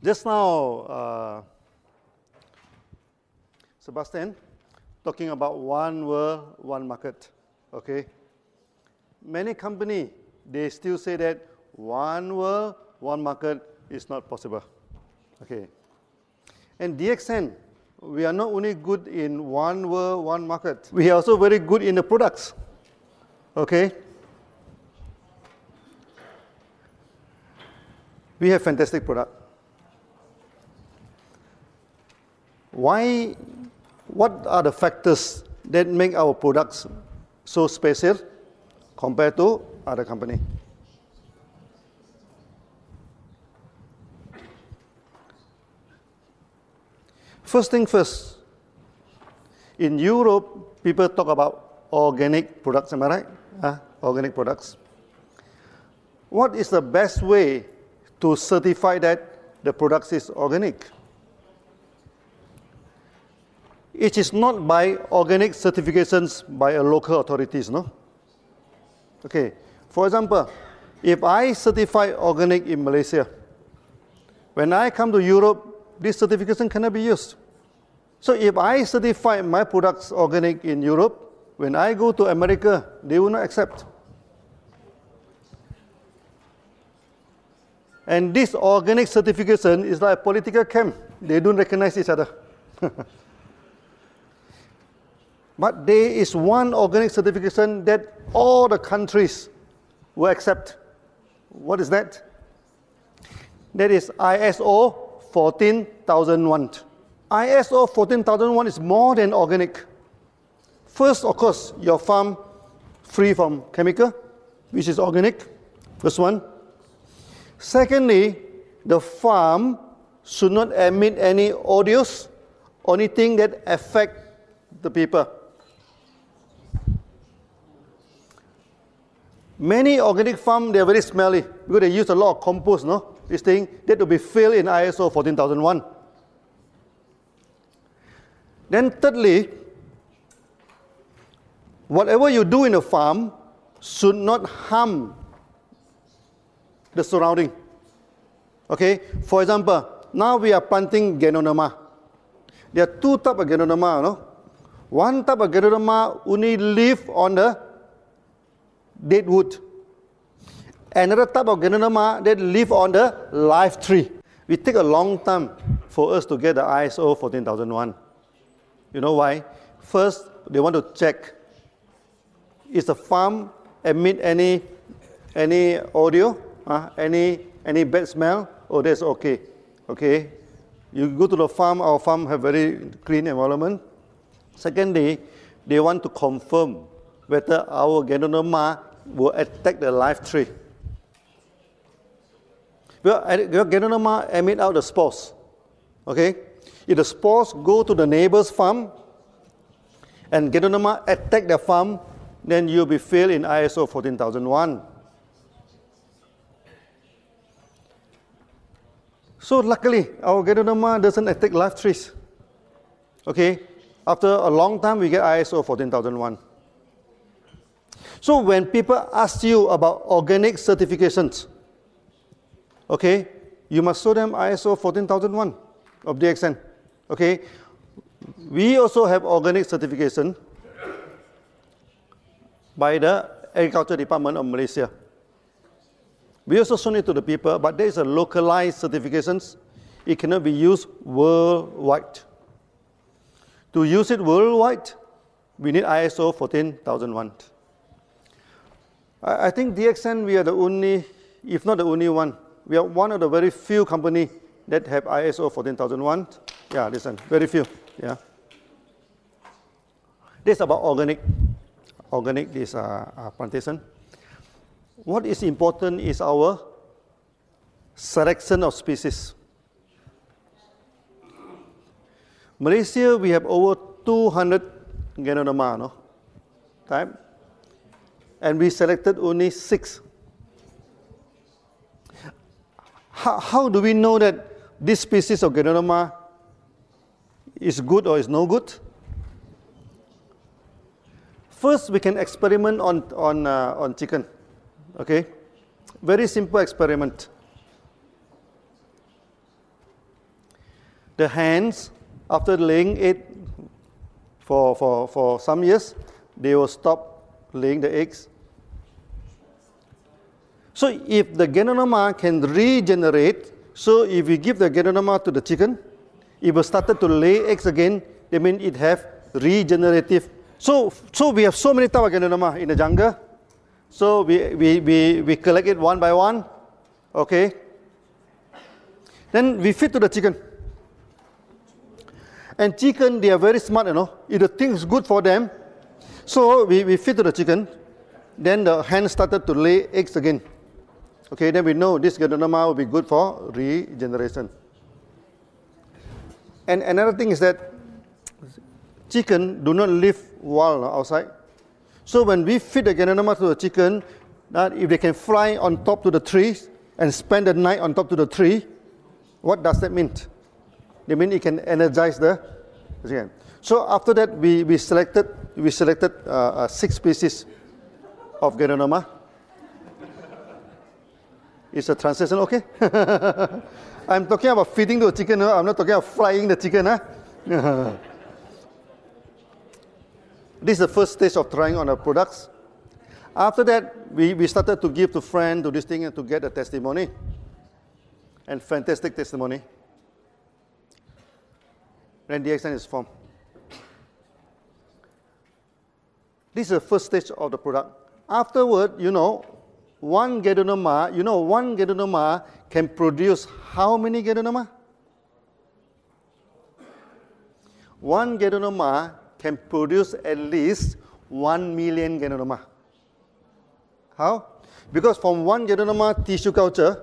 Just now, Sebastian, talking about one world, one market, okay? Many companies, they still say that one world, one market is not possible, okay? And DXN, we are not only good in one world, one market, we are also very good in the products, okay? We have fantastic product. Why? What are the factors that make our products so special compared to other company? First thing first, in Europe, people talk about organic products, am I right? Organic products. What is the best way to certify that the product is organic? It is not by organic certifications by a local authorities, no? Okay, for example, if I certify organic in Malaysia, when I come to Europe, this certification cannot be used. So if I certify my products organic in Europe, when I go to America, they will not accept. And this organic certification is like a political camp. They don't recognize each other. But there is one organic certification that all the countries will accept. What is that? That is ISO 14001. ISO 14001 is more than organic. First, of course, your farm free from chemical, which is organic. First one. Secondly, the farm should not emit any odors or anything that affect the people. Many organic farms, they are very smelly because they use a lot of compost, no? This thing, that will be filled in ISO 14001. Then thirdly, whatever you do in a farm should not harm the surrounding. Okay? For example, now we are planting Ganoderma. There are two types of Ganoderma, no? One type of Ganoderma only live on the dead wood. Another type of Ganoderma that live on the live tree. It take a long time for us to get the ISO 14001. You know why? First, they want to check, is the farm emit any audio, any bad smell? Oh, that's okay. Okay. You go to the farm, our farm have very clean environment. Secondly, they want to confirm whether our Ganoderma will attack the live tree. Well, your Ganoderma emit out the spores. Okay? If the spores go to the neighbor's farm and Ganoderma attack the farm, then you'll be failed in ISO 14001. So luckily, our Ganoderma doesn't attack live trees. Okay? After a long time, we get ISO 14001. So when people ask you about organic certifications, okay, you must show them ISO 14001 of DXN. Okay? We also have organic certification by the Agriculture Department of Malaysia. We also show it to the people, but there is a localized certifications. It cannot be used worldwide. To use it worldwide, we need ISO 14001. I think DXN, we are the only, if not the only one, we are one of the very few companies that have ISO 14001. Yeah, listen, very few. Yeah. This is about organic. Organic, this plantation. What is important is our selection of species. Malaysia, we have over 200 Ganoderma, no? Type. And we selected only 6. How do we know that this species of Ganoderma is good or is no good? First, we can experiment on chicken. Okay? Very simple experiment. the hens, after laying egg for some years, they will stop laying the eggs. So if the Ganoderma can regenerate, so if we give the Ganoderma to the chicken, it will start to lay eggs again, that means it have regenerative. So we have so many types of Ganoderma in the jungle. So we collect it one by one, okay? Then we feed to the chicken. And chicken, they are very smart, you know. If the thing is good for them, so we feed to the chicken. Then the hen started to lay eggs again. Okay, then we know this Ganoderma will be good for regeneration. And another thing is that chicken do not live wild outside. So when we feed the Ganoderma to the chicken, that if they can fly on top to the trees and spend the night on top to the tree, what does that mean? They mean it can energize the chicken. So after that, we selected 6 species of Ganoderma. Is the translation okay? I'm talking about feeding the chicken. I'm not talking about frying the chicken. This is the first stage of trying on our products. After that, we started to give to friends, to this thing, and to get a testimony. And fantastic testimony. Then the action is formed. This is the first stage of the product. Afterward, one Ganoderma can produce how many Ganoderma? One Ganoderma can produce at least 1 million Ganoderma. How? Because from one Ganoderma tissue culture,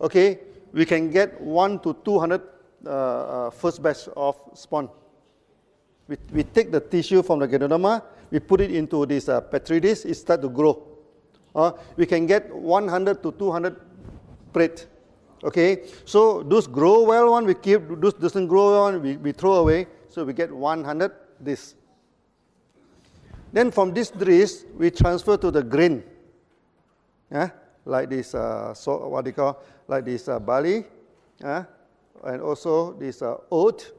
okay, we can get 1 to 200 first batch of spawn. We take the tissue from the Ganoderma, we put it into this petri dish, it starts to grow. We can get 100 to 200 plate. Okay, so those grow well one we keep, those doesn't grow one we throw away. So we get 100 this. Then from this dish we transfer to the grain. Like this, what they call, like this barley, and also this oat.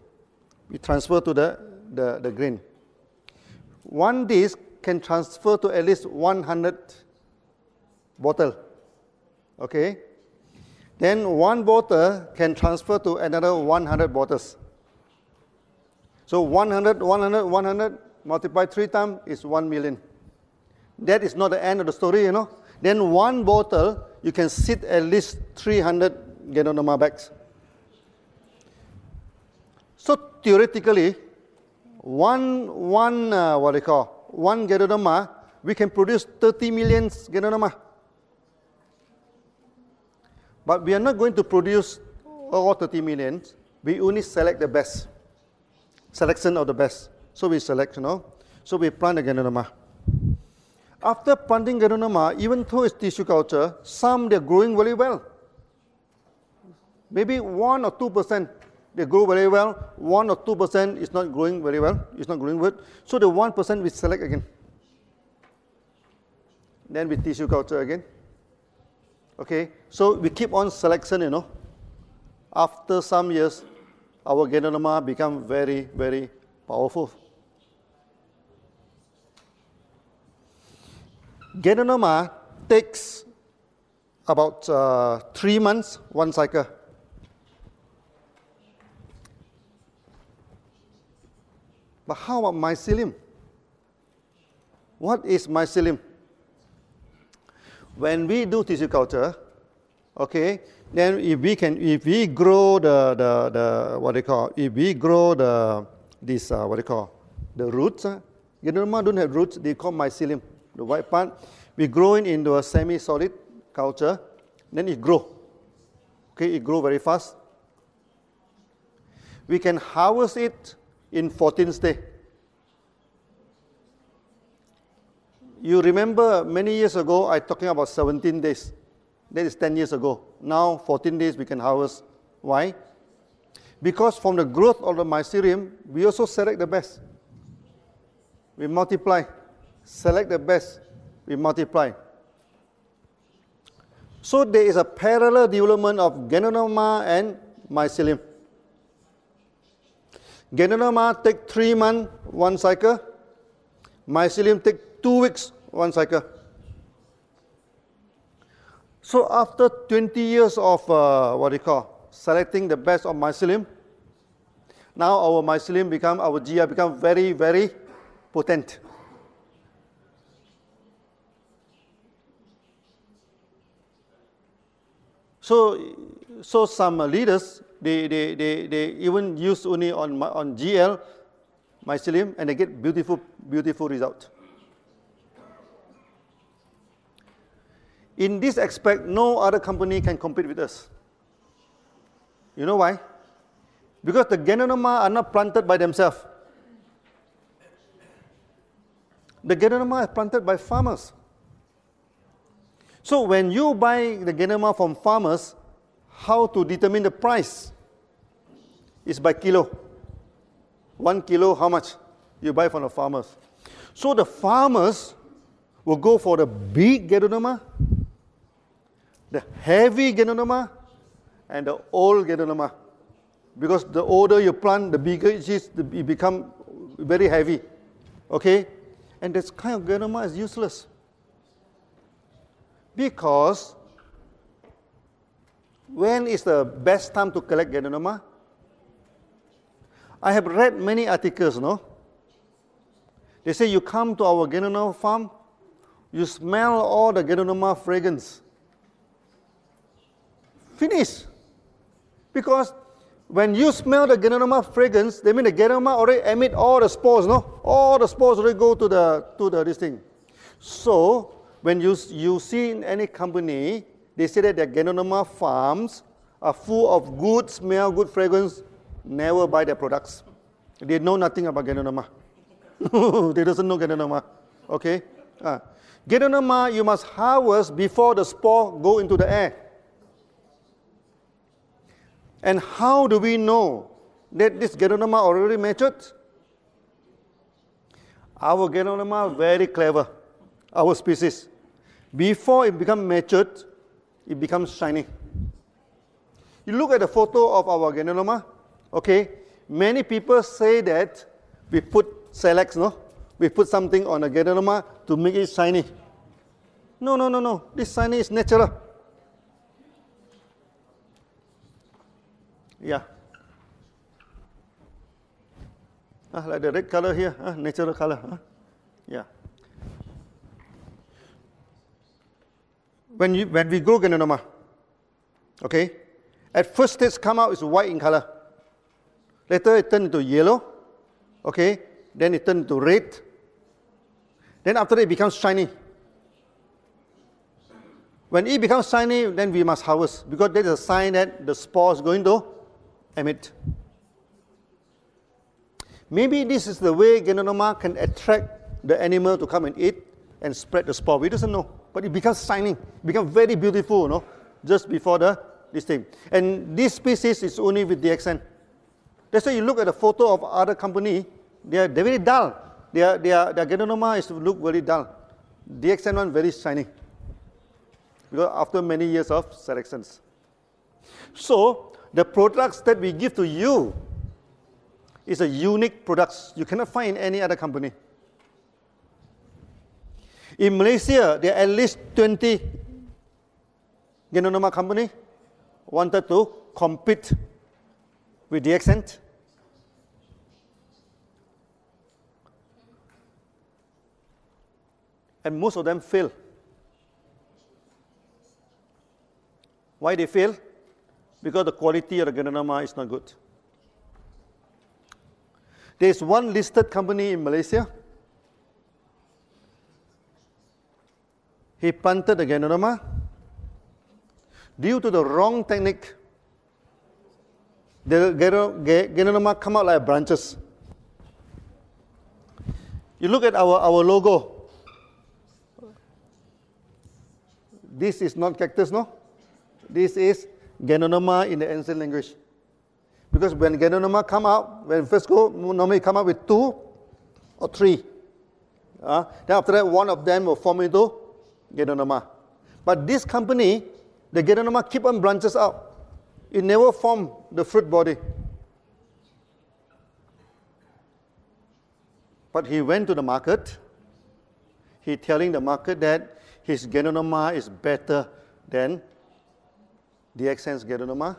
We transfer to the grain. One dish can transfer to at least 100 bottle. Okay. Then one bottle can transfer to another 100 bottles. So 100 multiplied 3 times is 1 million. That is not the end of the story, Then one bottle, you can sit at least 300 Ganoderma bags. So theoretically, one Ganoderma, we can produce 30 million Ganoderma. But we are not going to produce all 30 million. We only select the best. Selection of the best. So we select, So we plant the Ganoderma. After planting Ganoderma, even though it's tissue culture, some they're growing very well. Maybe 1 or 2% they grow very well. 1 or 2% is not growing very well. It's not growing good. So the 1% we select again. Then we tissue culture again. Okay, so we keep on selection, After some years, our Ganoderma become very, very powerful. Ganoderma takes about 3 months, one cycle. But how about mycelium? What is mycelium? When we do tissue culture, okay, then if we grow the roots, Ganoderma don't have roots, they call mycelium. The white part, we grow it into a semi-solid culture, then it grow. Okay, it grow very fast. We can harvest it in 14 days. You remember many years ago, I talking about 17 days. That is 10 years ago. Now, 14 days we can harvest. Why? Because from the growth of the mycelium, we also select the best. We multiply. Select the best. We multiply. So there is a parallel development of Ganoderma and mycelium. Ganoderma take 3 months, 1 cycle. Mycelium take 2 weeks, 1 cycle. So after 20 years of selecting the best of mycelium, now our mycelium become, our GI become very, very potent. So some leaders, they even use only on GL mycelium and they get beautiful result. In this aspect, no other company can compete with us. You know why? Because the Ganoderma are not planted by themselves. The Ganoderma are planted by farmers. So when you buy the Ganoderma from farmers, how to determine the price? Is by kilo. 1 kilo, how much? You buy from the farmers. So the farmers will go for the big Ganoderma, the heavy Ganoderma, and the old Ganoderma. Because the older you plant, the bigger it is, it becomes very heavy. Okay? And this kind of Ganoderma is useless. Because when is the best time to collect Ganoderma? I have read many articles, no? They say you come to our Ganoderma farm, you smell all the Ganoderma fragrance. Finish. Because when you smell the Ganoderma fragrance, they mean the Ganoderma already emit all the spores, no? All the spores already go to this thing. So when you see in any company, they say that their Ganoderma farms are full of good smell, good fragrance. Never buy their products. They know nothing about Ganoderma. They doesn't know Ganoderma. Okay? Ganoderma you must harvest before the spore go into the air. And how do we know that this Ganoderma already matured? Our Ganoderma very clever. Our species. Before it becomes matured, it becomes shiny. You look at the photo of our Ganoderma. Okay, many people say that we put Selex, no? We put something on a Ganoderma to make it shiny. No. This shiny is natural. Yeah. Like the red color here, natural color. Yeah. When we grow Ganoderma, okay, at first stage come out is white in color. Later it turns into yellow, okay, then it turns into red. Then after that it becomes shiny. When it becomes shiny, then we must harvest because that is a sign that the spore is going to emit. Maybe this is the way Ganoderma can attract the animal to come and eat and spread the spore. We doesn't know, but it becomes shining, becomes very beautiful, no? Just before this thing. And this species is only with DXN. That's why you look at the photo of other company, they're very dull. Their Ganoderma is to look very dull. DXN one very shiny. Because after many years of selections. So the products that we give to you is a unique products. You cannot find in any other company. In Malaysia, there are at least 20 Ganoderma company wanted to compete with DXN. And most of them fail. Why they fail? Because the quality of the Ganoderma is not good. There is one listed company in Malaysia. He planted the Ganoderma. Due to the wrong technique, the Ganoderma come out like branches. You look at our logo. This is not cactus, no? This is Ganoderma in the ancient language. Because when Ganoderma come out, when first go, normally come out with 2 or 3. Then after that, one of them will form into Ganoderma. But this company, the Ganoderma keep on branches out. It never form the fruit body. But he went to the market. He telling the market that his Ganoderma is better than DXN's Ganoderma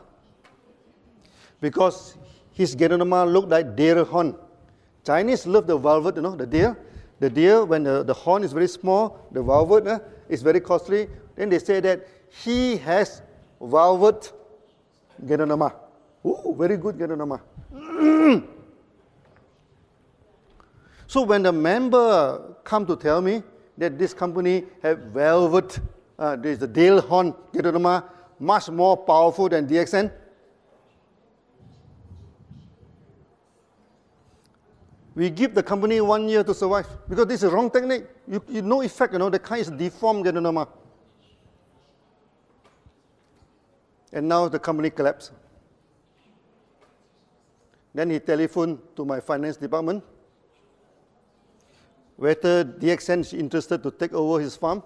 because his Ganoderma looked like deer horn. Chinese love the velvet, you know, the deer. The deer, when the horn is very small, the velvet is very costly. Then they say that he has velvet Ganoderma. Ooh, very good Ganoderma. So when the member come to tell me that this company have velvet, there's the deer horn Ganoderma, much more powerful than DXN, we give the company 1 year to survive because this is wrong technique. You no effect, you know, the kind is deformed Ganoderma. And now the company collapsed. Then he telephoned to my finance department whether DXN is interested to take over his farm.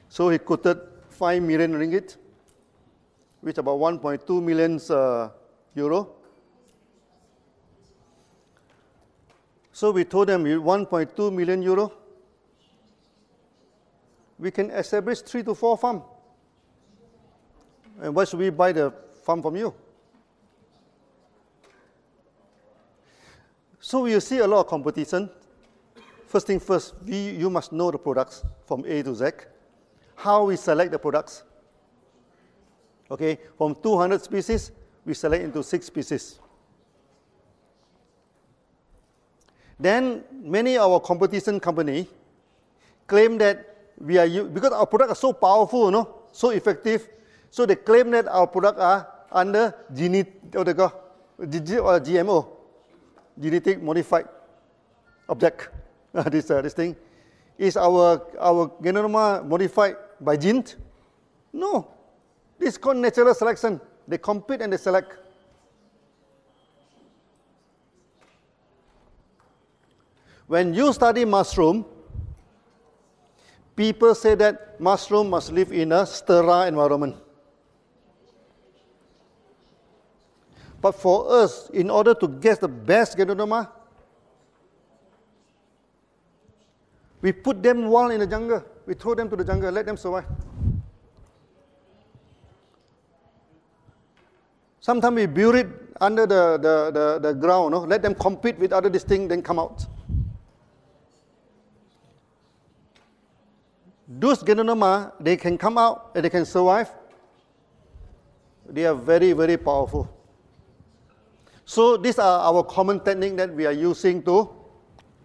So he quoted 5 million ringgit, which is about 1.2 million euro. So we told them, 1.2 million euro, we can establish 3 to 4 farms. And why should we buy the farm from you? So you see a lot of competition. First thing first, you must know the products from A to Z. How we select the products. Okay, from 200 species, we select into 6 species. Then many of our competition company claim that we are, because our products are so powerful, you know, so effective, so they claim that our products are under GMO, genetic modified object. This thing. Is our Ganoderma modified by genes? No. This is called natural selection. They compete and they select. When you study mushroom, people say that mushroom must live in a sterile environment. But for us, in order to get the best Ganoderma, we put them wild in the jungle. We throw them to the jungle, let them survive. Sometimes we bury it under the ground, no? Let them compete with other distinct, then come out. Those Ganoderma, they can come out and they can survive. They are very, very powerful. So these are our common technique that we are using to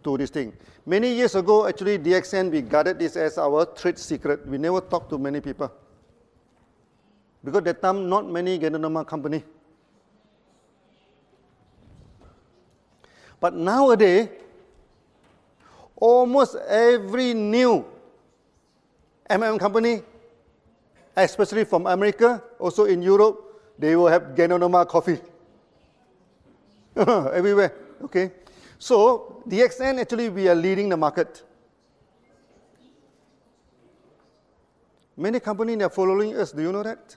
this thing. Many years ago, actually, DXN, we guarded this as our trade secret. We never talked to many people. Because at that time, not many Ganoderma company. But nowadays, almost every new company, especially from America, also in Europe, they will have Ganoderma coffee. Everywhere, okay? So, DXN, actually, we are leading the market. Many companies are following us, do you know that?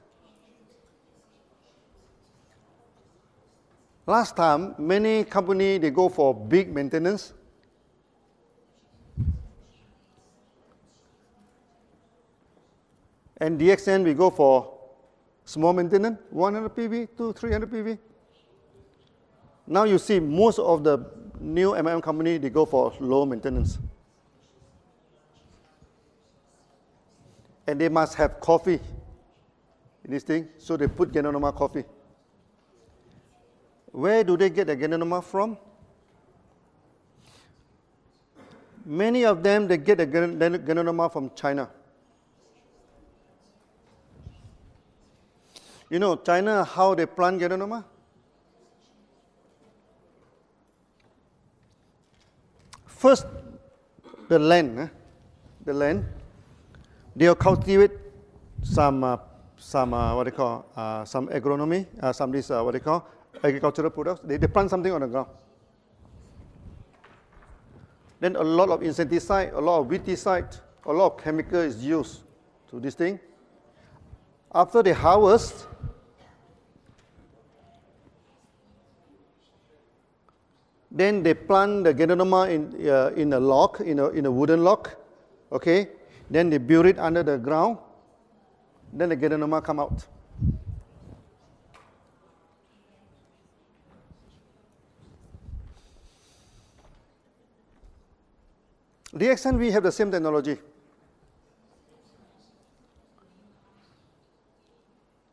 Last time, many companies, they go for big maintenance. And DXN, we go for small maintenance, 100 PV to 300 PV. Now you see most of the new company, they go for low maintenance. And they must have coffee in this thing, so they put Ganoderma coffee. Where do they get the Ganoderma from? Many of them, they get the Ganoderma from China. You know, China, how they plant Ganoderma? First, the land, they'll cultivate some agronomy, agricultural products. They plant something on the ground. Then a lot of insecticide, a lot of weedicide, a lot of chemical is used to this thing. After they harvest, Then they plant the Ganoderma in a log, in a wooden log. Okay? Then they bury it under the ground. Then the Ganoderma come out. The extent we have the same technology.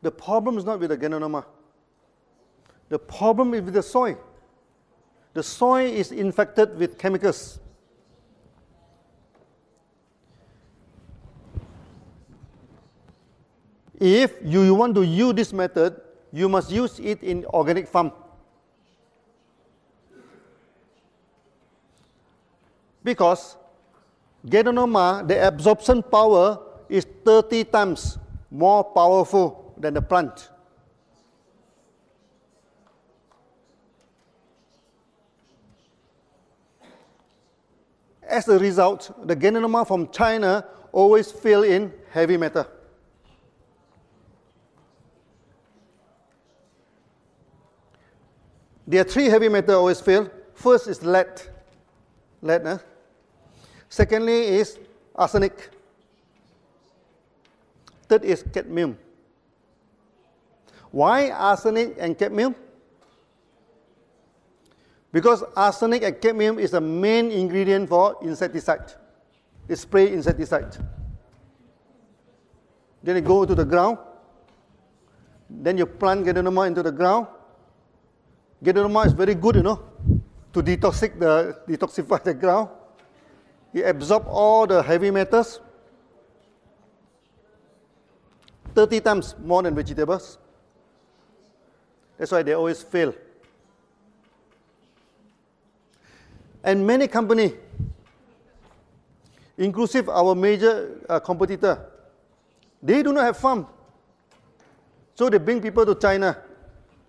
The problem is not with the Ganoderma. The problem is with the soil. The soil is infected with chemicals. If you want to use this method, you must use it in organic farm. Because Ganoderma, the absorption power is 30 times more powerful than the plant. As a result, the Ganoderma from China always fail in heavy metal. There are 3 heavy metals always fail. First is lead. Secondly is arsenic. Third is cadmium. Why arsenic and cadmium? Because arsenic and cadmium is the main ingredient for insecticide. It's spray insecticide. Then you go to the ground. Then you plant Ganoderma into the ground. Ganoderma is very good, to detoxify the ground. It absorbs all the heavy metals 30 times more than vegetables. That's why they always fail. And many companies, inclusive our major competitor, they do not have farm. So they bring people to China.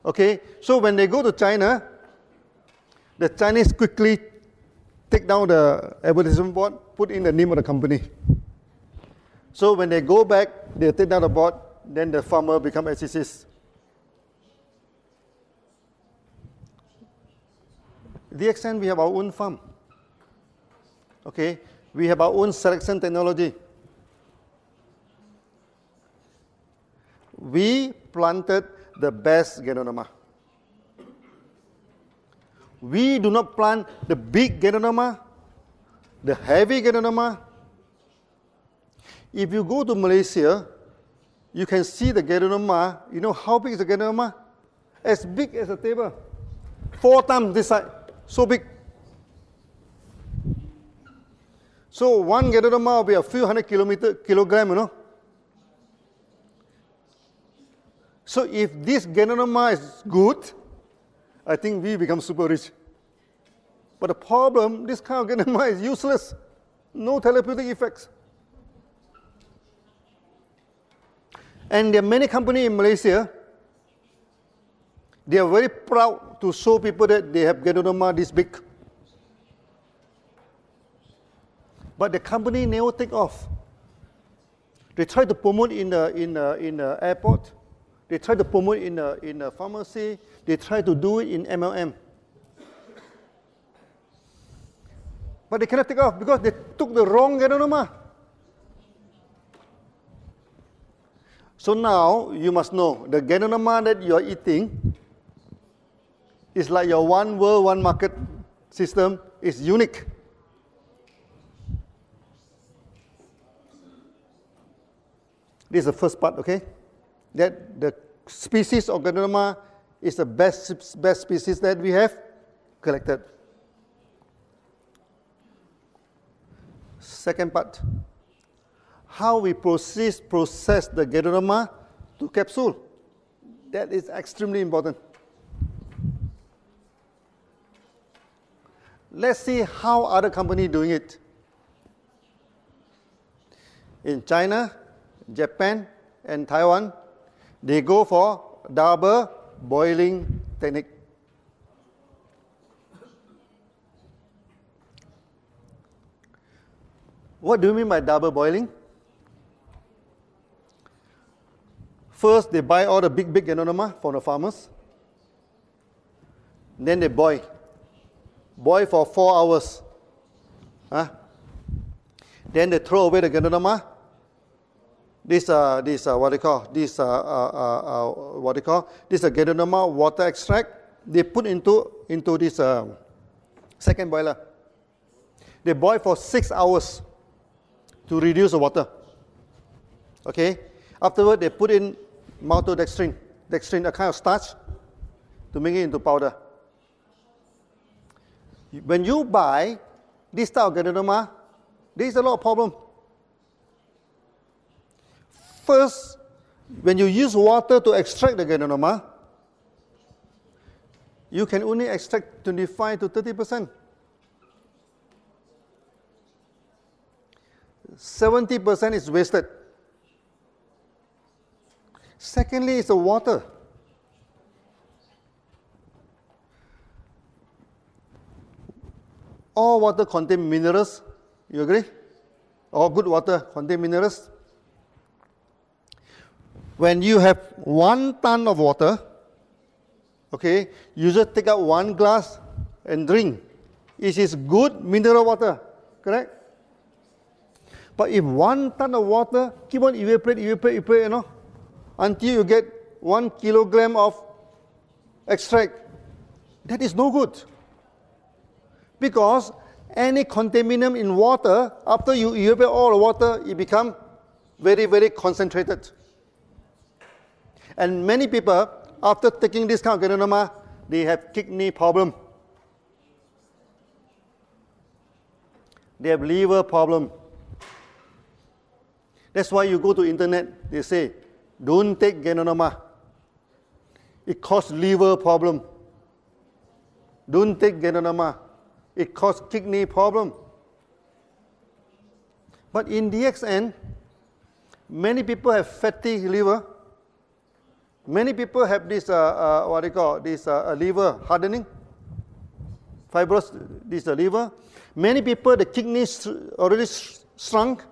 Okay, so when they go to China, the Chinese quickly take down the advertisement board, put in the name of the company. So when they go back, they take down the board, then the farmer become SCCs. The extent we have our own farm. Okay, we have our own selection technology. We planted the best Ganoderma. We do not plant the big Ganoderma, the heavy Ganoderma. If you go to Malaysia, you can see the Ganoderma. You know how big is the Ganoderma? As big as a table. 4 times this side. So big. So one Ganoderma will be a few hundred kilograms, So if this Ganoderma is good, I think we become super rich. But the problem, this kind of Ganoderma is useless. No therapeutic effects. And there are many companies in Malaysia, they are very proud to show people that they have Ganoderma this big. But the company never take off. They try to promote in the airport. They try to promote in a pharmacy. They try to do it in MLM. But they cannot take off because they took the wrong Ganoderma. So now you must know the Ganoderma that you are eating is like your one world, one market system is unique. This is the first part, okay? That the species of Ganoderma is the best species that we have collected. Second part, how we process the Ganoderma to capsule. That is extremely important. Let's see how other companies doing it. In China, Japan, and Taiwan, they go for double boiling technique. What do you mean by double boiling? First, they buy all the big Ganoderma from the farmers. Then they boil. boil for 4 hours. Huh? Then they throw away the Ganoderma. This what they call this Ganoderma water extract. They put into this second boiler. They boil for 6 hours to reduce the water. Okay. Afterward, they put in maltodextrin, a kind of starch, to make it into powder. When you buy this type of Ganoderma, there is a lot of problem. First, when you use water to extract the Ganoderma, you can only extract 25 to 30%. 70% is wasted. Secondly, it's the water. All water contain minerals. You agree? All good water contain minerals. When you have 1 ton of water, okay, you just take out 1 glass and drink. It is good mineral water, correct? But if 1 ton of water keep on evaporate, you know, until you get 1 kilogram of extract, that is no good. Because any contaminant in water, after you evaporate all the water, it becomes very, very concentrated. And many people, after taking this kind of Ganoderma, they have kidney problem. They have liver problem. That's why you go to internet, they say, don't take Ganoderma. It causes liver problem. Don't take Ganoderma. It causes kidney problem. But in DXN, many people have fatty liver. Many people have this, liver hardening, fibrous, this liver. Many people, the kidneys already shrunk.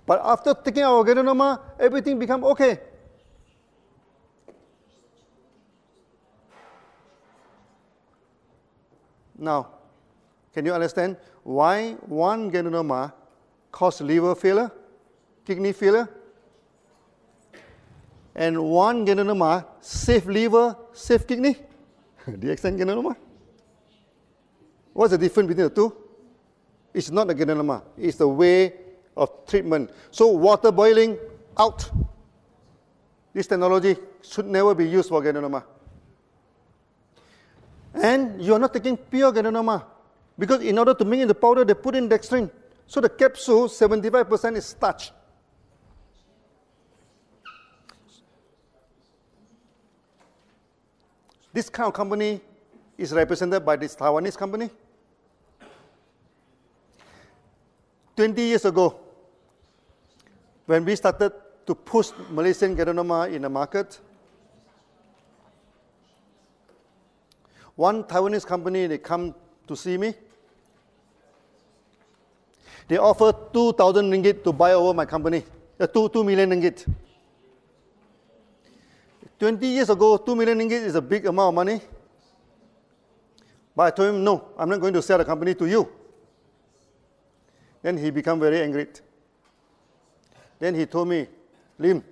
But after taking our Ganoderma, everything become okay. Now, can you understand why 1 Ganoderma causes liver failure, kidney failure? And 1 Ganoderma save liver, save kidney? DXN Ganoderma? What's the difference between the two? It's not the Ganoderma, it's the way of treatment. So water boiling, out. This technology should never be used for Ganoderma. And you are not taking pure Ganoderma, because in order to make it the powder, they put in dextrin. So the capsule, 75% is starch. This kind of company is represented by this Taiwanese company. 20 years ago, when we started to push Malaysian Ganoderma in the market, one Taiwanese company, they come to see me. They offer 2,000 ringgit to buy over my company, 2 million ringgit. 20 years ago, 2 million ringgit is a big amount of money. But I told him, no, I'm not going to sell the company to you. Then he became very angry. Then he told me, Lim,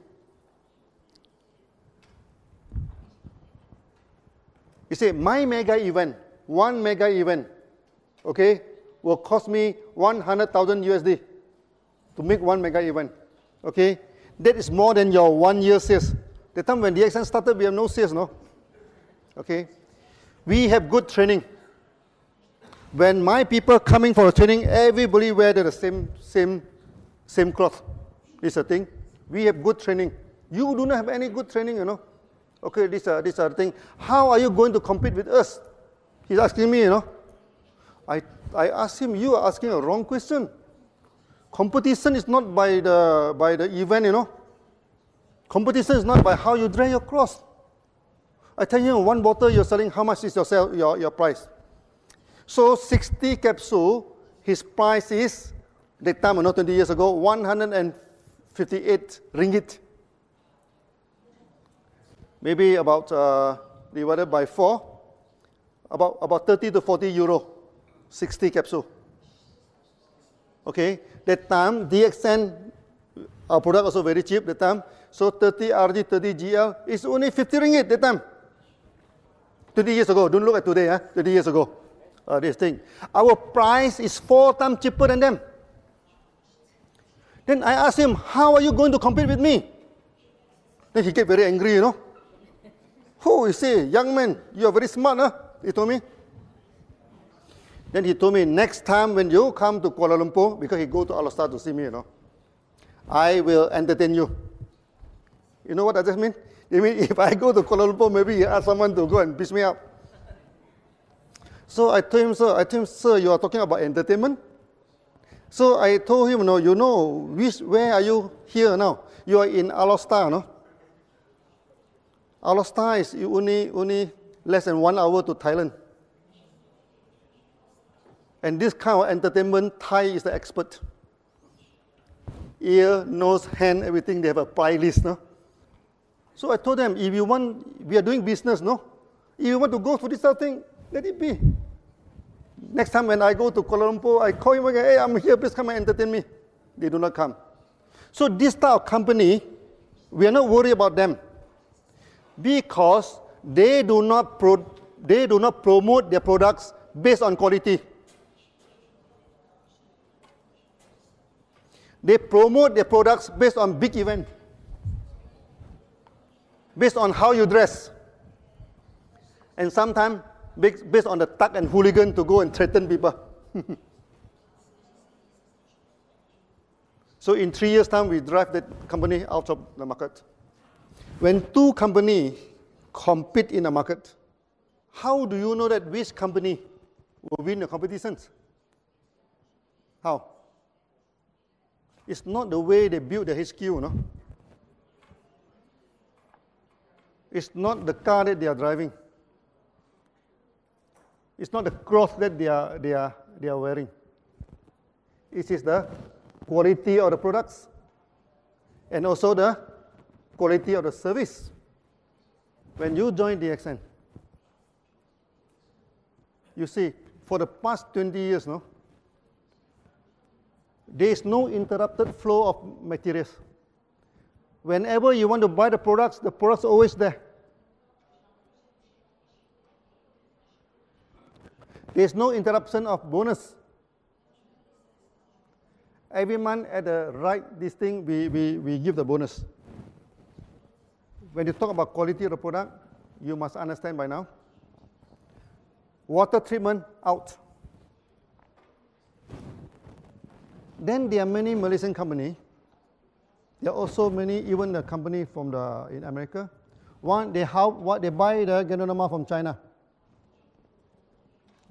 he said, my mega event, 1 mega event, okay, will cost me 100,000 USD to make 1 mega event. Okay, that is more than your 1 year sales. The time when DXN started, we have no sales, no? Okay, we have good training. When my people coming for a training, everybody wear the same cloth. This is a thing. We have good training. You do not have any good training, you know. Okay, this is the thing. How are you going to compete with us? He's asking me, you know. I asked him, you are asking a wrong question. Competition is not by the event, you know. Competition is not by how you dry your cloth. I tell you, 1 bottle you're selling, how much is your price? So 60 capsule, his price is, that time, not 20 years ago, 158 ringgit. Maybe about divided by 4, about 30 to 40 euro. 60 capsule. Okay, that time DXN, our product also very cheap that time. So 30 RG, 30 GL is only 50 ringgit that time. 20 years ago, don't look at today, 20 years ago. This thing. Our price is 4 times cheaper than them. Then I asked him, how are you going to compete with me? Then he get very angry, you know. Oh, you say, young man, you are very smart, huh? He told me. Then he told me, next time when you come to Kuala Lumpur, because he go to Al-Star to see me, you know, I will entertain you. You know what does that mean? It means if I go to Kuala Lumpur, maybe he ask someone to go and piss me up. So I told him, sir, you are talking about entertainment? So I told him, no, you know, where are you here now? You are in Al-Star, no? Al-Star is only less than 1 hour to Thailand. And this kind of entertainment, Thai is the expert. Ear, nose, hand, everything, they have a price list, no? So I told them, if you want, we are doing business, no? If you want to go for this sort of thing, let it be. Next time when I go to Kuala Lumpur, I call him again, hey, I'm here, please come and entertain me. They do not come. So this type of company, we are not worried about them because they do not promote their products based on quality. They promote their products based on big event, based on how you dress, and sometimes based on the thug and hooligan to go and threaten people. So in 3 years' time, we drive that company out of the market. When 2 companies compete in a market, how do you know that which company will win the competitions? How? It's not the way they build the HQ, no? It's not the car that they are driving. It's not the clothes that they are wearing. It is the quality of the products and also the quality of the service. When you join DXN, you see, for the past 20 years, no, there is no interrupted flow of materials. Whenever you want to buy the products are always there. There is no interruption of bonus. Every month at the right this thing, we give the bonus. When you talk about quality of the product, you must understand by now. Water treatment, out. Then there are many Malaysian companies. There are also many, even the company from in America. One, they buy the Ganoderma from China.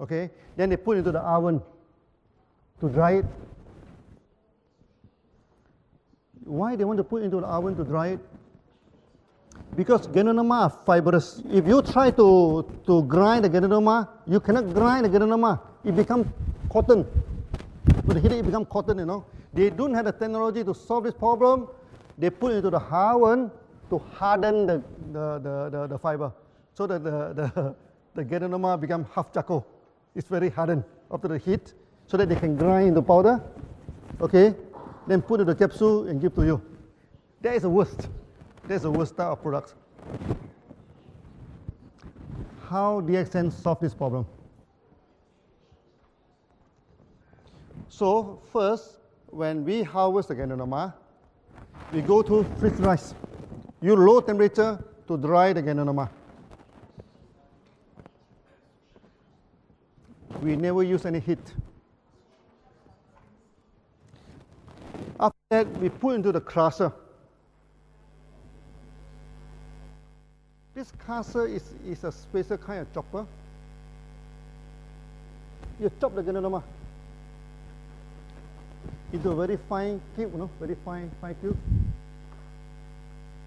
Okay, then they put into the oven to dry it. Why they want to put into the oven to dry it? Because Ganoderma are fibrous. If you try to grind the Ganoderma, you cannot grind the Ganoderma. It becomes cotton. When you heat it, it becomes cotton, you know. They don't have the technology to solve this problem. They put it into the oven to harden the fiber, so that the Ganoderma become half charcoal. It's very hardened after the heat, so that they can grind the powder, okay, then put in the capsule and give to you. That is the worst. That's the worst type of product. How DXN solve this problem? So first, when we harvest the Ganoderma, we go to freeze rice. Use low temperature to dry the Ganoderma. We never use any heat. After that, we put into the crusher. This crusher is a special kind of chopper. You chop the Ganoderma into a very fine cube, you know, very fine cube.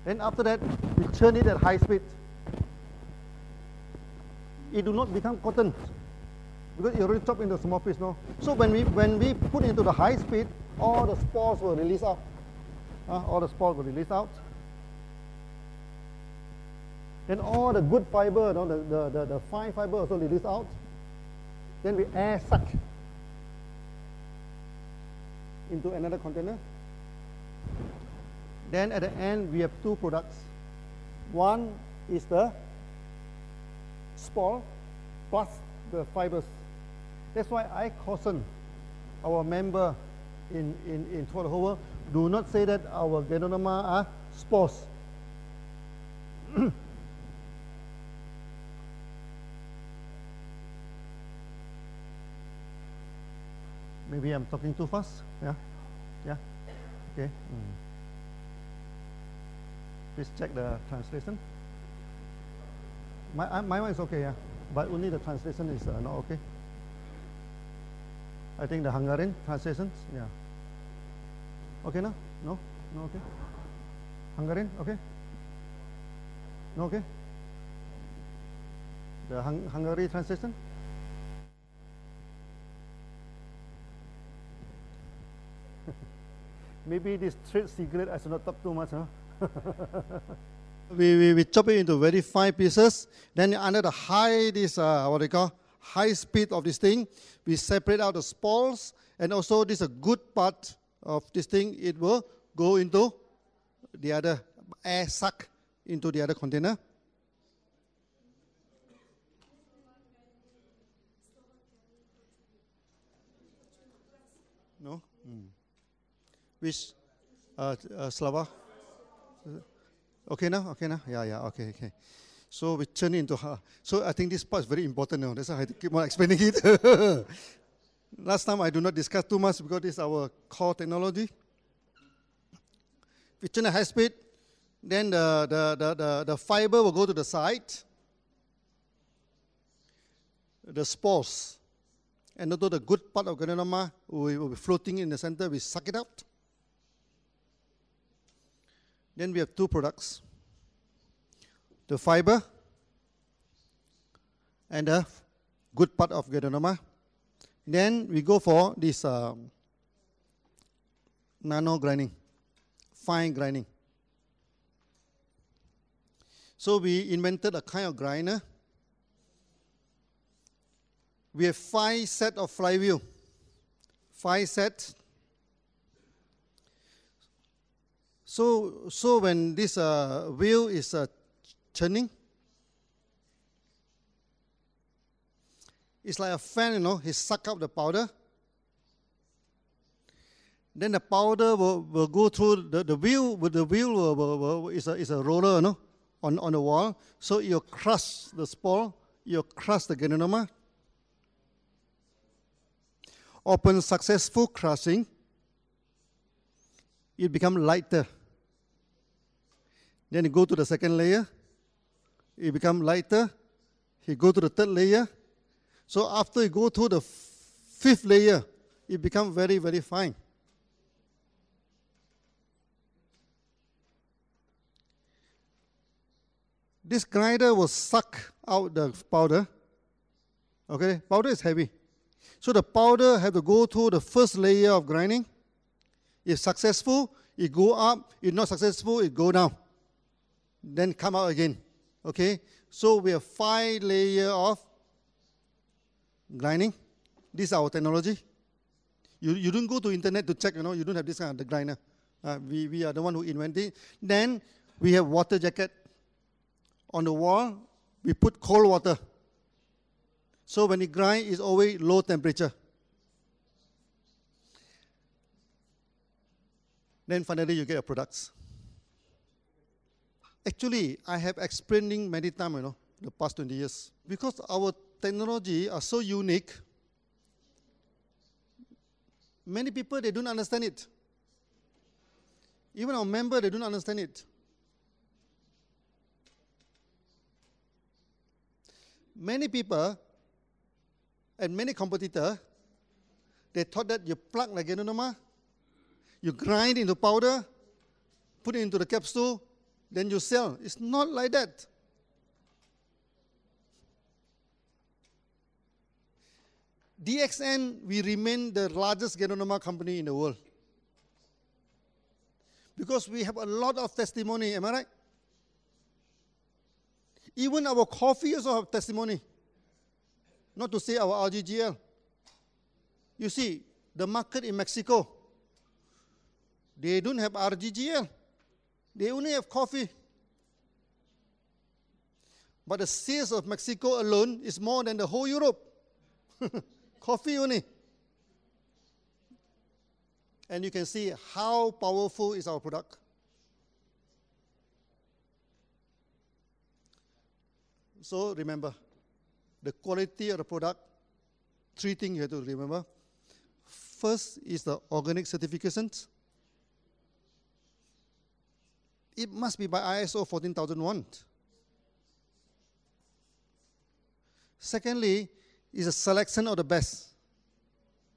Then after that, we churn it at high speed. It do not become cotton because it already chopped into small piece, no. So when we put into the high speed, all the spores will release out. All the spores will release out. Then all the good fiber, you know, the fine fiber also release out. Then we air suck into another container. Then at the end, we have two products. One is the spore plus the fibers. That's why I caution our member in toilet hover, do not say that our Ganoderma are spores. Maybe I'm talking too fast. Yeah, yeah, okay. Please check the translation. My one is okay, yeah, but only the translation is not okay. I think the Hungarian translations, yeah. Okay, no? No? No, okay? Hungarian, okay? No, okay? The Hungary translation? Maybe this trade secret I should not talk too much, huh? we chop it into very fine pieces. Then under the high, this what they call high speed of this thing, we separate out the spores, and also this is a good part of this thing. It will go into the other air suck into the other container. No. Which Slava? Okay now? Yeah, okay. So we turn into her. So I think this part is very important now. That's why I have to keep on explaining it. Last time I do not discuss too much because this is our core technology. We turn at high speed, then the fiber will go to the side. The spores and although the good part of Ganoderma will be floating in the center, we suck it out. Then we have two products, the fiber and the good part of Ganoderma. Then we go for this nano grinding, fine grinding. So we invented a kind of grinder. We have 5 sets of flywheel, 5 sets. So when this wheel is turning, it's like a fan, you know. He suck up the powder. Then the powder will go through the wheel. With the wheel is a roller, you know, on the wall. So you crush the spore, you crush the Ganoderma. Upon successful crushing, it becomes lighter. Then you go to the second layer, it becomes lighter. You go to the third layer. So after you go to the 5th layer, it becomes very, very fine. This grinder will suck out the powder. Okay, powder is heavy. So the powder has to go through the first layer of grinding. If successful, it go up. If not successful, it go down. Then come out again. Okay? So we have 5 layers of grinding. This is our technology. You don't go to internet to check, you know, you don't have this kind of grinder. We are the one who invented it. Then we have water jacket. On the wall, we put cold water. So when it grinds, it's always low temperature. Then finally, you get your products. Actually, I have explaining many times, you know, the past 20 years. Because our technology are so unique, many people, they don't understand it. Even our members, they don't understand it. Many people and many competitors, they thought that you plug the Ganoderma, you grind into powder, put it into the capsule, then you sell. It's not like that. DXN, we remain the largest Ganoderma company in the world. Because we have a lot of testimony, am I right? Even our coffee also have testimony. Not to say our RGGL. You see, the market in Mexico, They don't have RGGL. They only have coffee. But the sales of Mexico alone is more than the whole Europe. Coffee only. And you can see how powerful is our product. So remember, the quality of the product, 3 things you have to remember. First is the organic certifications. It must be by ISO 14001. Secondly, is a selection of the best.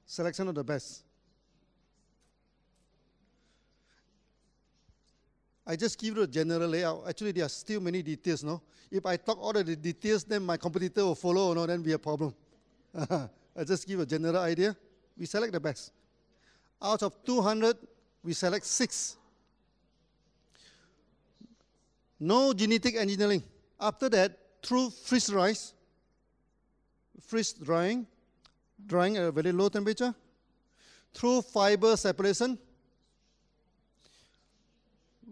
Selection of the best. I just give you a general layout. Actually, there are still many details, no? If I talk all of the details, then my competitor will follow, no? Then be a problem. I just give a general idea. We select the best. Out of 200, we select 6. No genetic engineering. After that, through freeze drying at a very low temperature, through fiber separation,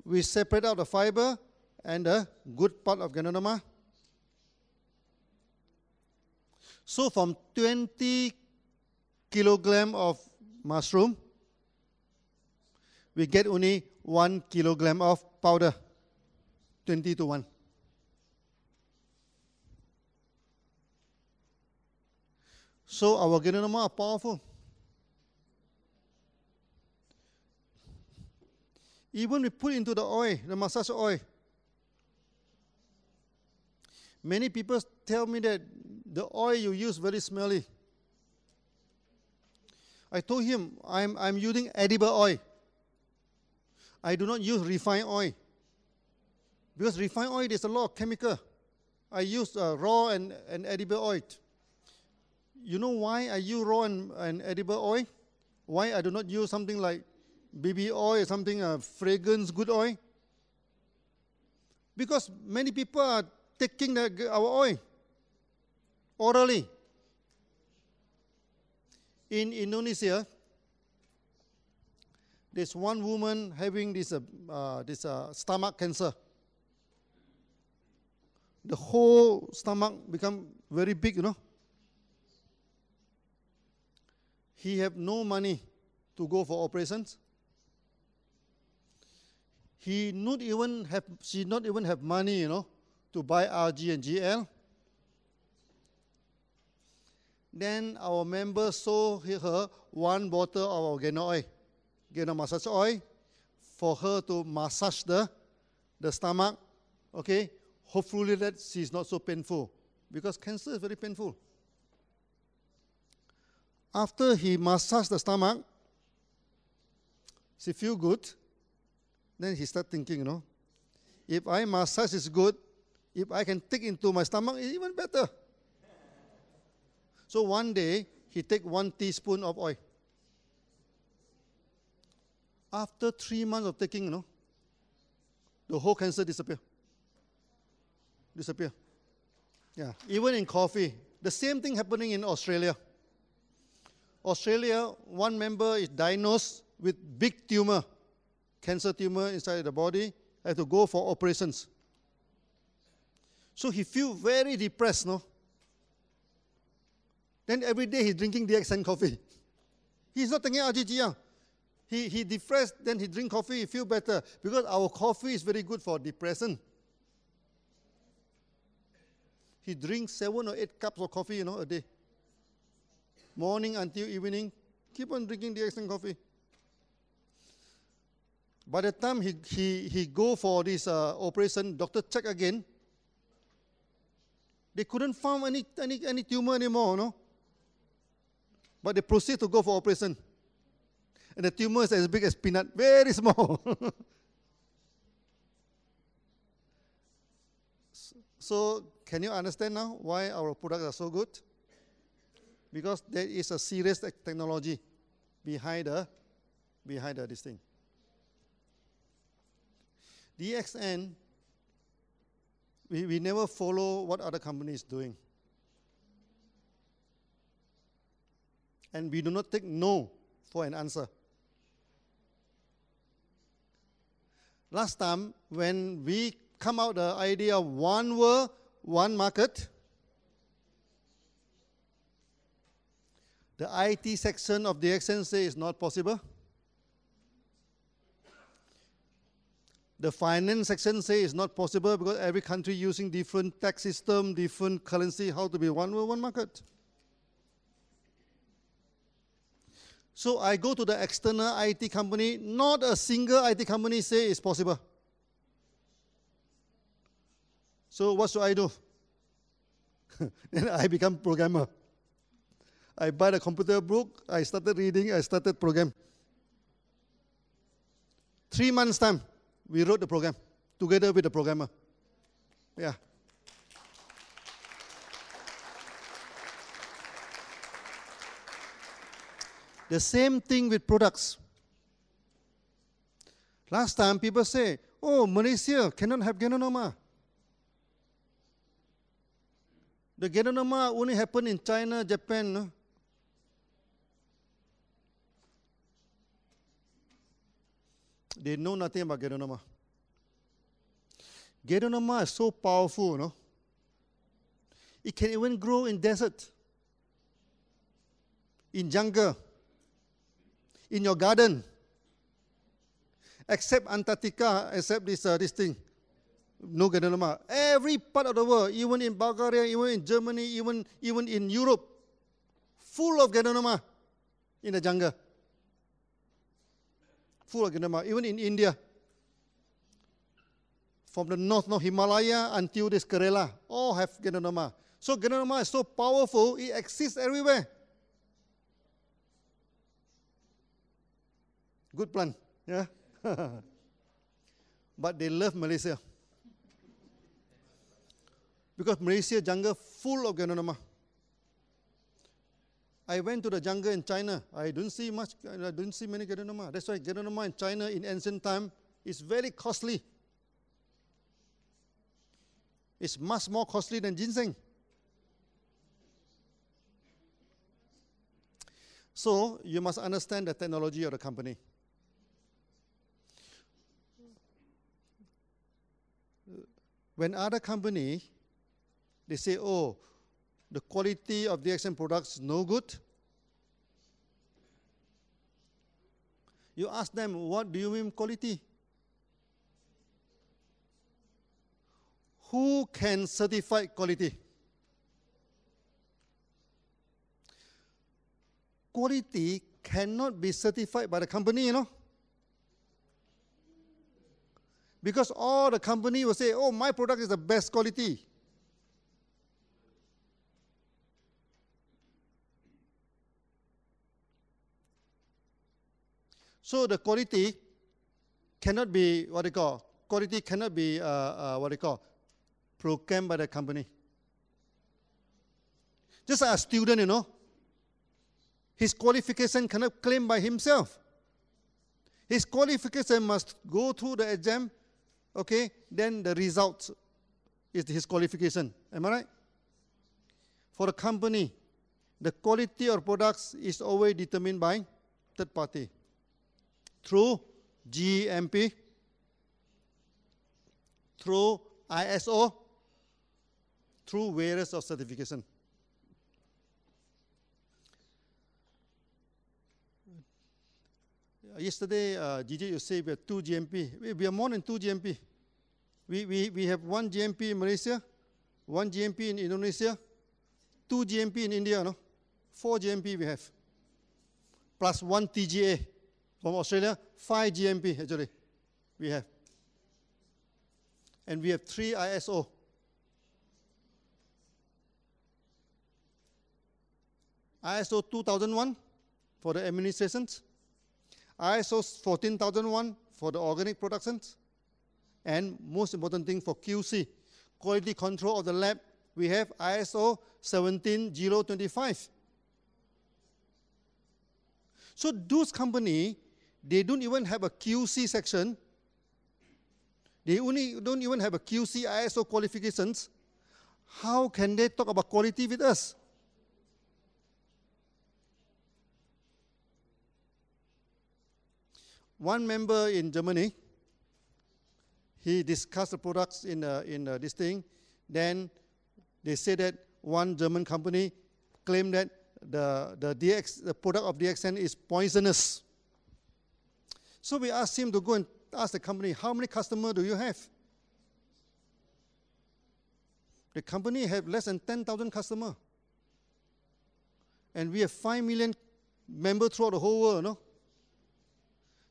we separate out the fiber and the good part of Ganoderma. So from 20 kilogram of mushroom, we get only 1 kilogram of powder, 20 to 1. So our Ganoderma are powerful. Even we put into the oil, the massage oil. Many people tell me that the oil you use very smelly. I told him I'm using edible oil. I do not use refined oil. Because refined oil, there's a lot of chemical. I use raw and edible oil. You know why I use raw and edible oil? Why I do not use something like baby oil or something, fragrance, good oil? Because many people are taking our oil orally. In Indonesia, there's one woman having this stomach cancer. The whole stomach become very big, you know. He have no money to go for operations. She not even have money, you know, to buy RG and GL. Then our members sold her 1 bottle of our Gano oil, Gano massage oil, for her to massage the stomach. Okay, hopefully that she's not so painful, because cancer is very painful. After he massaged the stomach, she feel good. Then he start thinking, you know, if I massage is good, if I can take into my stomach, it's even better. So one day, he take 1 teaspoon of oil. After 3 months of taking, you know, the whole cancer disappear. Yeah, even in coffee. The same thing happening in Australia. Australia, one member is diagnosed with big tumor, cancer tumor inside the body, had to go for operations. So he feel very depressed, no? Then every day he's drinking DXN coffee. He's not taking RGGR. He depressed, then he drink coffee, he feel better, because our coffee is very good for depression. He drinks 7 or 8 cups of coffee, you know, a day. Morning until evening, keep on drinking DXN coffee. By the time he go for this operation, doctor check again. They couldn't find any tumor anymore, no? But they proceed to go for operation. And the tumor is as big as peanut, very small. So can you understand now why our products are so good? Because there is a serious technology behind this thing. DXN, we never follow what other companies doing. And we do not take no for an answer. last time when we come out the idea of one world, one market, the IT section of the DXN say it's not possible. The finance section say it's not possible because every country using different tax system, different currency, how to be one world, one market. So I go to the external IT company, not a single IT company say it's possible. So what should I do? Then I become programmer. I buy the computer book, I started reading, I started program. 3 months time, we wrote the program together with the programmer. Yeah. The same thing with products. Last time people say, oh, Malaysia cannot have Ganoderma. The Ganoderma only happen in China, Japan. No? They know nothing about Ganoderma. Ganoderma is so powerful, no? It can even grow in desert, in jungle, in your garden, except Antarctica, except this thing. No Ganoderma. Every part of the world, even in Bulgaria, even in Germany, even in Europe, full of Ganoderma in the jungle. Full of Ganoderma, even in India. From the north Himalaya until this Kerala, all have Ganoderma. So Ganoderma is so powerful, it exists everywhere. Good plan, yeah? But they love Malaysia. Because Malaysia jungle full of Ganoderma. I went to the jungle in China. I don't see many Ganoderma. That's why Ganoderma in China in ancient time is very costly. It's much more costly than ginseng. So you must understand the technology of the company. When other company, they say, oh, the quality of the DXN products is no good. You ask them, what do you mean quality? Who can certify quality? Quality cannot be certified by the company, you know. Because all the company will say, oh, my product is the best quality. So the quality cannot be, quality cannot be, programmed by the company. Just like a student, you know, his qualification cannot claim by himself. His qualification must go through the exam, okay, then the result is his qualification. Am I right? For the company, the quality of products is always determined by third party through GMP, through ISO, through various of certification. Yesterday, GJ, you say we have 2 GMP. We are more than 2 GMP. We have 1 GMP in Malaysia, 1 GMP in Indonesia, 2 GMP in India, no? 4 GMP we have. Plus 1 TGA from Australia, 5 GMP actually we have. And we have 3 ISO. ISO 2001 for the administrations, ISO 14001 for the organic productions, and most important thing for QC, quality control of the lab, we have ISO 17025. So those companies, they don't even have a QC section. They don't even have a QC ISO qualifications. How can they talk about quality with us? One member in Germany, he discussed the products in this thing. Then they say that one German company claimed that the product of DXN is poisonous. So we asked him to go and ask the company, how many customers do you have? The company had less than 10,000 customers. And we have 5 million members throughout the whole world, no?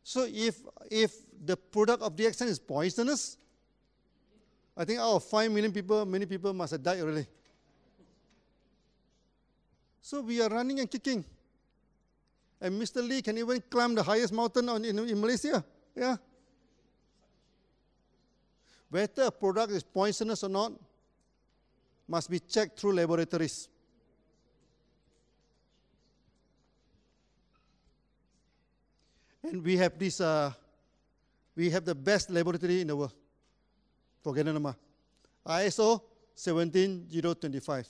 So if the product of DXN is poisonous, I think out of 5 million people, many people must have died already. So we are running and kicking. And Mr. Lee can even climb the highest mountain in Malaysia. Yeah. Whether a product is poisonous or not must be checked through laboratories. And we have this, we have the best laboratory in the world for Ganoderma, ISO 17025.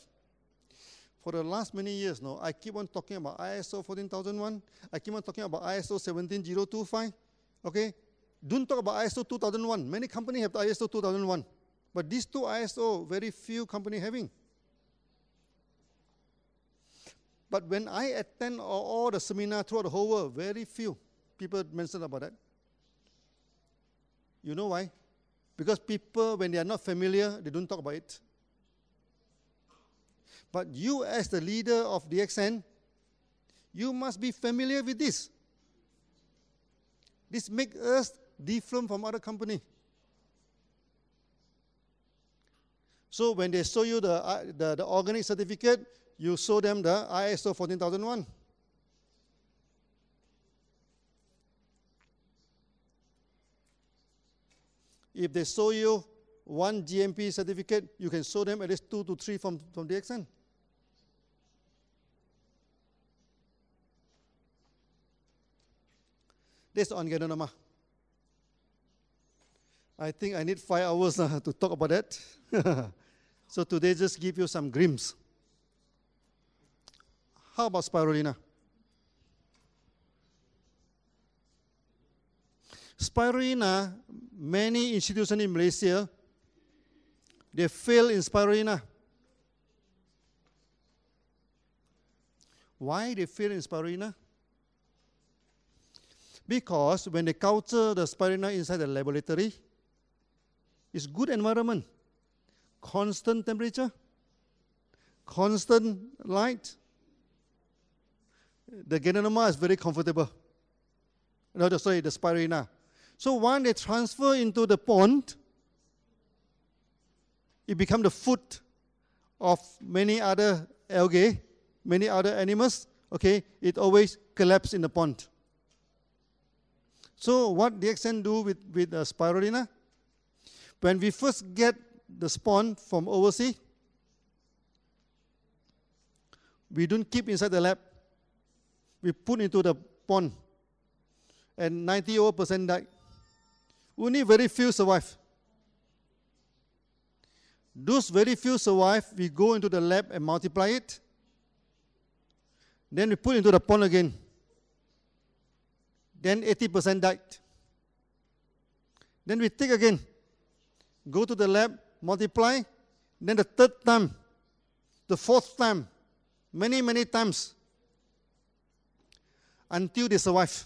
For the last many years now, I keep on talking about ISO 14001. I keep on talking about ISO 17025. Okay, don't talk about ISO 2001. Many companies have the ISO 2001, but these two ISO, very few companies having. But when I attend all the seminars throughout the whole world, very few people mention about that. You know why? Because people, when they are not familiar, they don't talk about it. But you, as the leader of DXN, you must be familiar with this. This makes us different from other companies. So when they show you the organic certificate, you show them the ISO 14001. If they show you one GMP certificate, you can show them at least 2 to 3 from DXN. That's on Ganoderma. I think I need 5 hours to talk about that. So today just give you some glimpse. How about spirulina? Spirulina, many institutions in Malaysia, they fail in spirulina. Why they fail in spirulina? Because when they culture the spirulina inside the laboratory, it's good environment, constant temperature, constant light. The Ganoderma is very comfortable. No, sorry, the spirulina. So when they transfer into the pond, it becomes the food of many other algae, many other animals. Okay, it always collapses in the pond. So what DXN do with spirulina? When we first get the spawn from overseas, we don't keep inside the lab. We put into the pond, and 90% died. Only very few survive. Those very few survive, we go into the lab and multiply it. Then we put into the pond again. Then 80% died. Then we take again, go to the lab, multiply. Then the third time, the fourth time, many times, until they survive.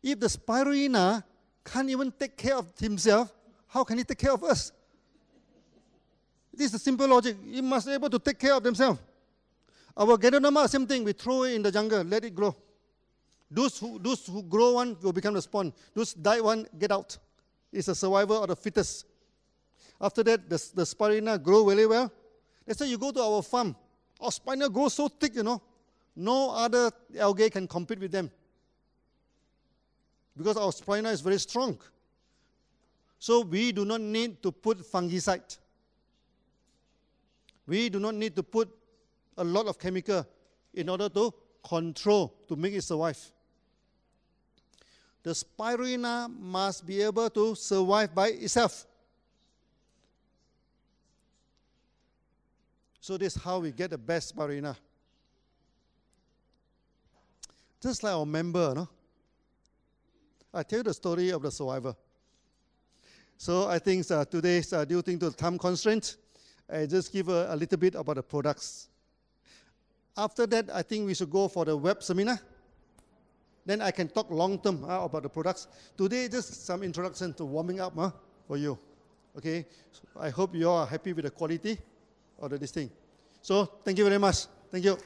If the spirulina can't even take care of himself, how can he take care of us? This is the simple logic. He must be able to take care of themselves. Our Ganoderma, same thing. We throw it in the jungle, let it grow. Those who grow one will become the spawn. Those die one, get out. It's a survival of the fittest. After that, the spirulina grow very well. That's why you go to our farm. Our spirulina grows so thick, you know. No other algae can compete with them. Because our spirulina is very strong. So we do not need to put fungicide. We do not need to put a lot of chemical in order to control, to make it survive. The spirulina must be able to survive by itself. So this is how we get the best spirulina. Just like our member, no? I tell the story of the survivor. So I think today, due to the time constraint, I just give a little bit about the products. After that, I think we should go for the web seminar. Then I can talk long term about the products. Today, just some introduction to warming up for you. Okay, so I hope you are happy with the quality of this thing. So thank you very much. Thank you.